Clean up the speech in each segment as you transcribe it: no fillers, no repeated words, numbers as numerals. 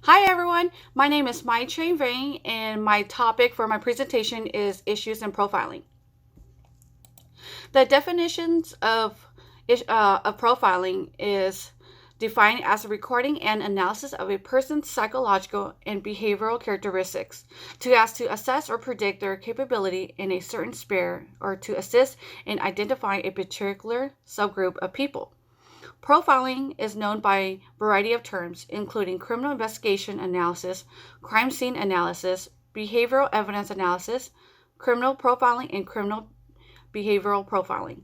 Hi everyone, my name is Vang, and my topic for my presentation is issues in profiling. The definitions of profiling is defined as a recording and analysis of a person's psychological and behavioral characteristics to assess or predict their capability in a certain sphere or to assist in identifying a particular subgroup of people. Profiling is known by a variety of terms, including criminal investigation analysis, crime scene analysis, behavioral evidence analysis, criminal profiling, and criminal behavioral profiling.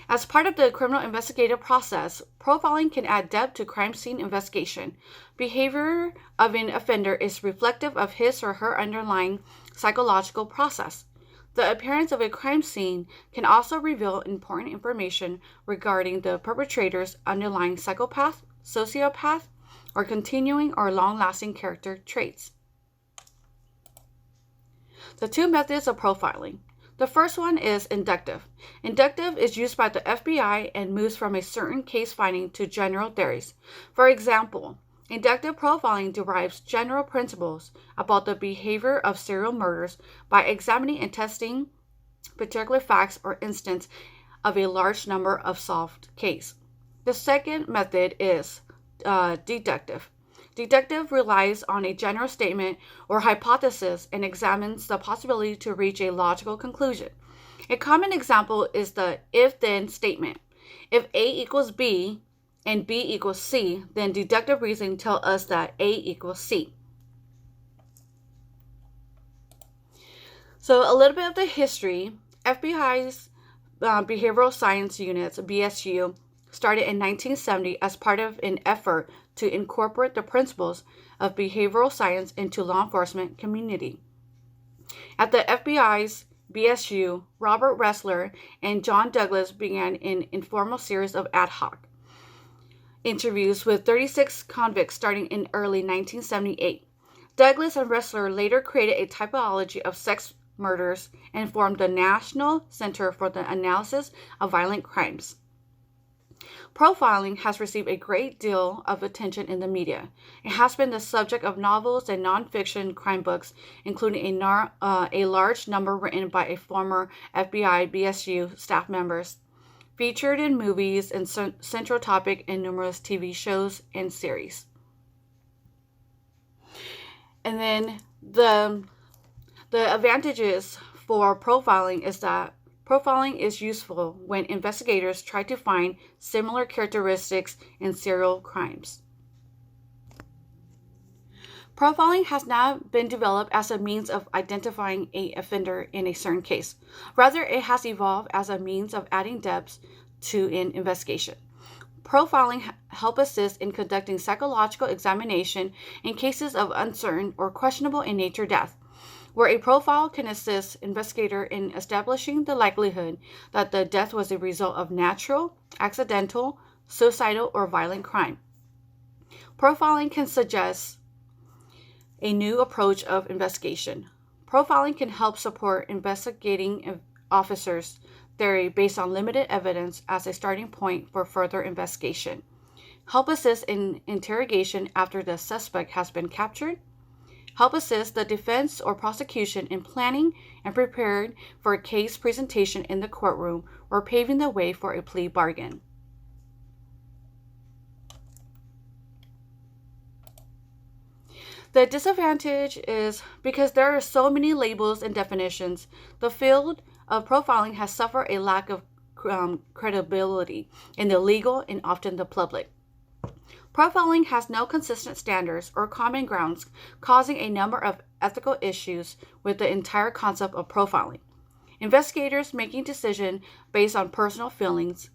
As part of the criminal investigative process, profiling can add depth to crime scene investigation. Behavior of an offender is reflective of his or her underlying psychological process. The appearance of a crime scene can also reveal important information regarding the perpetrator's underlying psychopath, sociopath, or continuing or long-lasting character traits. The two methods of profiling. The first one is inductive. Inductive is used by the FBI and moves from a certain case finding to general theories. For example, inductive profiling derives general principles about the behavior of serial murders by examining and testing particular facts or instances of a large number of solved cases. The second method is deductive. Deductive relies on a general statement or hypothesis and examines the possibility to reach a logical conclusion. A common example is the if-then statement. If A equals B and B equals C, then deductive reasoning tells us that A equals C. So a little bit of the history. FBI's Behavioral Science Units, BSU, started in 1970 as part of an effort to incorporate the principles of behavioral science into law enforcement community. At the FBI's BSU, Robert Ressler and John Douglas began an informal series of ad hoc interviews with 36 convicts starting in early 1978. Douglas and Ressler later created a typology of sex murders and formed the National Center for the Analysis of Violent Crimes. Profiling has received a great deal of attention in the media. It has been the subject of novels and nonfiction crime books, including a large number written by a former FBI BSU staff members, featured in movies and central topic in numerous TV shows and series. And then the advantages for profiling is that profiling is useful when investigators try to find similar characteristics in serial crimes. Profiling has not been developed as a means of identifying an offender in a certain case. Rather, it has evolved as a means of adding depth to an investigation. Profiling helps assist in conducting psychological examination in cases of uncertain or questionable in nature death, where a profile can assist investigator in establishing the likelihood that the death was a result of natural, accidental, suicidal, or violent crime. Profiling can suggest a new approach of investigation. Profiling can help support investigating officers' theory based on limited evidence as a starting point for further investigation. Help assist in interrogation after the suspect has been captured. Help assist the defense or prosecution in planning and preparing for a case presentation in the courtroom or paving the way for a plea bargain. The disadvantage is because there are so many labels and definitions, the field of profiling has suffered a lack of credibility in the legal and often the public. Profiling has no consistent standards or common grounds, causing a number of ethical issues with the entire concept of profiling. Investigators making decisions based on personal feelings.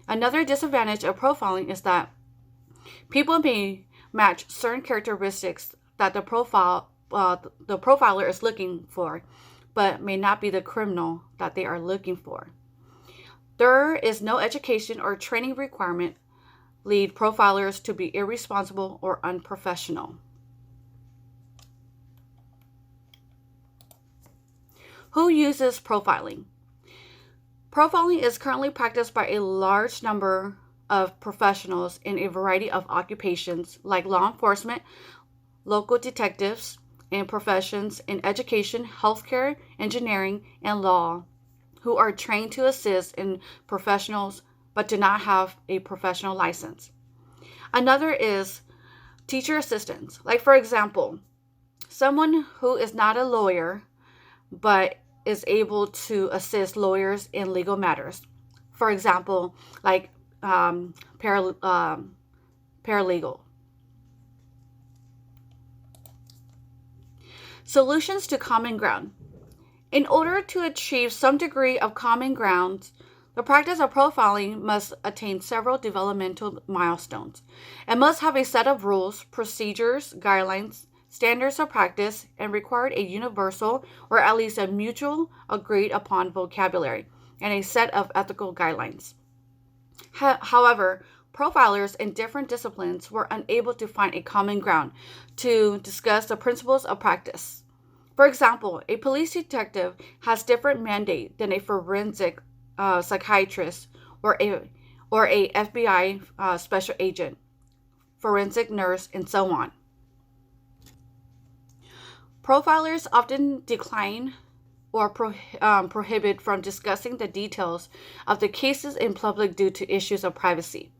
Another disadvantage of profiling is that people may match certain characteristics that the profiler is looking for, but may not be the criminal that they are looking for. There is no education or training requirement lead profilers to be irresponsible or unprofessional. Who uses profiling? Profiling is currently practiced by a large number of professionals in a variety of occupations like law enforcement, local detectives in professions in education, healthcare, engineering, and law who are trained to assist in professionals but do not have a professional license. Another is teacher assistants. Like, for example, someone who is not a lawyer but is able to assist lawyers in legal matters. For example, like paralegal. Solutions to common ground. In order to achieve some degree of common ground, the practice of profiling must attain several developmental milestones. It must have a set of rules, procedures, guidelines, standards of practice, and required a universal or at least a mutual agreed upon vocabulary and a set of ethical guidelines. However, profilers in different disciplines were unable to find a common ground to discuss the principles of practice. For example, a police detective has different mandate than a forensic psychiatrist or a FBI special agent, forensic nurse, and so on. Profilers often decline or prohibit from discussing the details of the cases in public due to issues of privacy.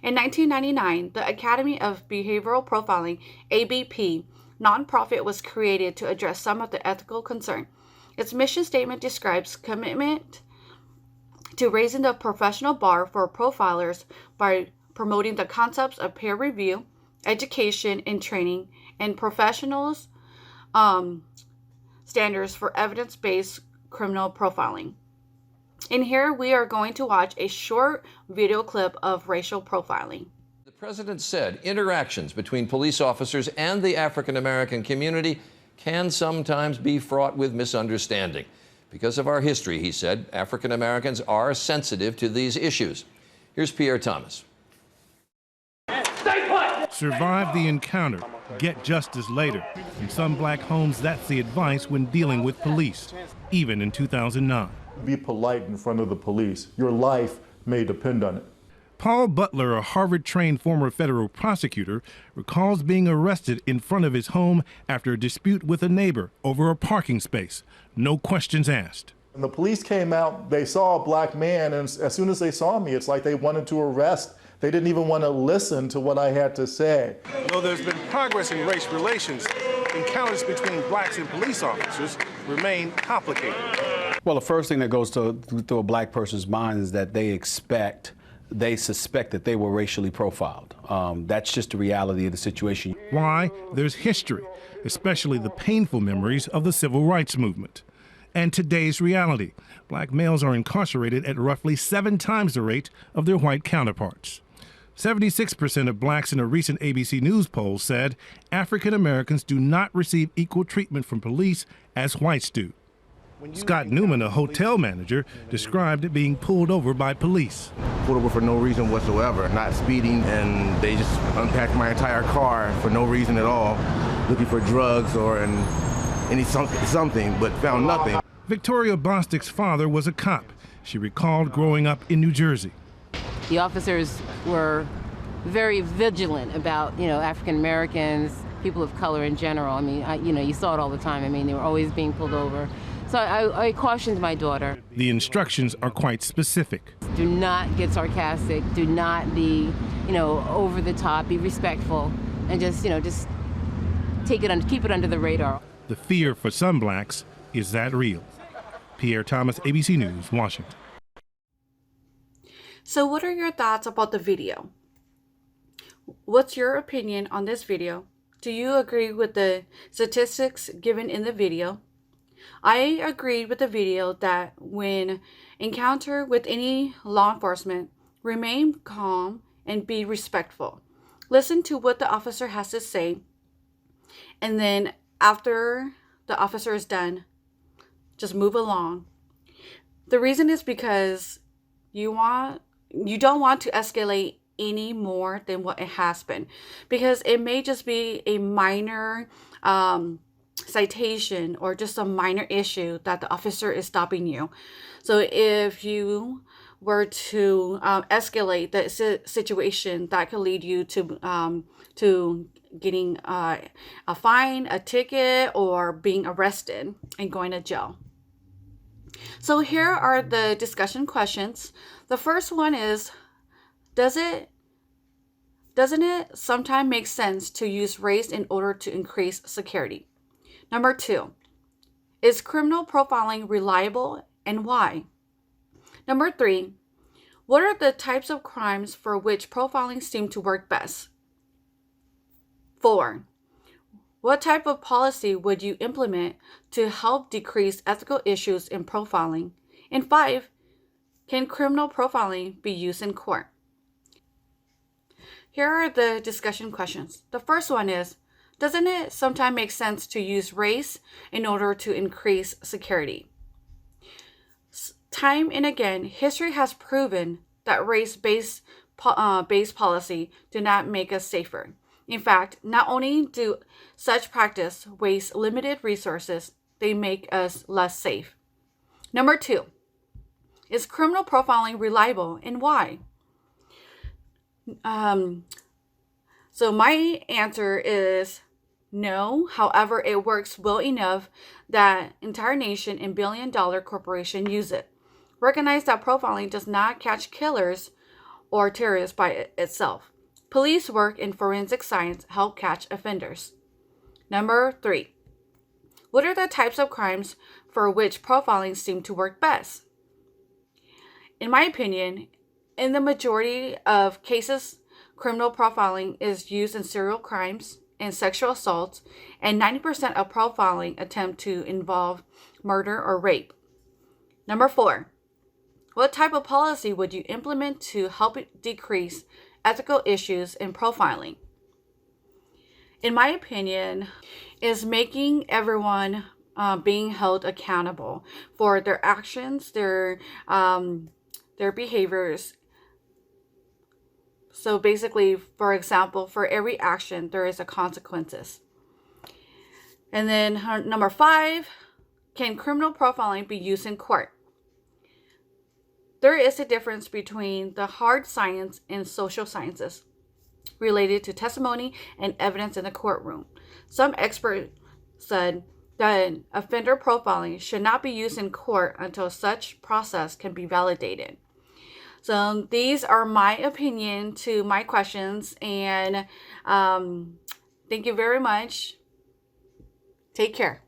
In 1999, the Academy of Behavioral Profiling, ABP, nonprofit was created to address some of the ethical concern. Its mission statement describes commitment to raising the professional bar for profilers by promoting the concepts of peer review, education and training, and professionals' standards for evidence-based criminal profiling. And here we are going to watch a short video clip of racial profiling. The president said interactions between police officers and the African American community can sometimes be fraught with misunderstanding. Because of our history, he said, African Americans are sensitive to these issues. Here's Pierre Thomas. Survive the encounter, get justice later. In some black homes, that's the advice when dealing with police, even in 2009. Be polite in front of the police. Your life may depend on it. Paul Butler, a Harvard-trained former federal prosecutor, recalls being arrested in front of his home after a dispute with a neighbor over a parking space. No questions asked. When the police came out, they saw a black man, and as soon as they saw me, it's like they wanted to arrest. They didn't even want to listen to what I had to say. Though there's been progress in race relations, encounters between blacks and police officers remain complicated. Well, the first thing that goes through a black person's mind is that they suspect that they were racially profiled. That's just the reality of the situation. Why? There's history, especially the painful memories of the civil rights movement. And today's reality. Black males are incarcerated at roughly 7 times the rate of their white counterparts. 76% of blacks in a recent ABC News poll said African Americans do not receive equal treatment from police as whites do. Scott Newman, a hotel manager, described being pulled over by police. Pulled over for no reason whatsoever, not speeding, and they just unpacked my entire car for no reason at all, looking for drugs or something, but found nothing. Victoria Bostic's father was a cop. She recalled growing up in New Jersey. The officers were very vigilant about, African Americans, people of color in general. I mean, you saw it all the time. I mean, they were always being pulled over. So I cautioned my daughter. The instructions are quite specific. Do not get sarcastic. Do not be, over the top. Be respectful, and just keep it under the radar. The fear for some blacks is that real. Pierre Thomas, ABC News, Washington. So what are your thoughts about the video? What's your opinion on this video? Do you agree with the statistics given in the video? I agreed with the video that when encounter with any law enforcement, remain calm and be respectful. Listen to what the officer has to say, and then after the officer is done, just move along. The reason is because you don't want to escalate any more than what it has been, because it may just be a minor citation or just a minor issue that the officer is stopping you. So if you were to escalate the situation, that could lead you to getting a fine, a ticket, or being arrested and going to jail. So here are the discussion questions. The first one is, doesn't it sometimes make sense to use race in order to increase security? Number 2, is criminal profiling reliable and why? Number 3, what are the types of crimes for which profiling seems to work best? 4, what type of policy would you implement to help decrease ethical issues in profiling? And 5, can criminal profiling be used in court? Here are the discussion questions. The first one is, doesn't it sometimes make sense to use race in order to increase security? Time and again, history has proven that race-based policy do not make us safer. In fact, not only do such practice waste limited resources, they make us less safe. Number 2, is criminal profiling reliable and why? So my answer is no. However, it works well enough that entire nation and billion-dollar corporation use it. Recognize that profiling does not catch killers or terrorists by itself. Police work in forensic science help catch offenders. Number 3, what are the types of crimes for which profiling seems to work best? In my opinion, in the majority of cases, criminal profiling is used in serial crimes and sexual assaults, and 90% of profiling attempt to involve murder or rape. Number 4, what type of policy would you implement to help decrease ethical issues in profiling? In my opinion, is making everyone being held accountable for their actions, their behaviors. So basically, for example, for every action, there is a consequences. And then number 5, can criminal profiling be used in court? There is a difference between the hard science and social sciences related to testimony and evidence in the courtroom. Some experts said that offender profiling should not be used in court until such process can be validated. So these are my opinion to my questions, and thank you very much. Take care.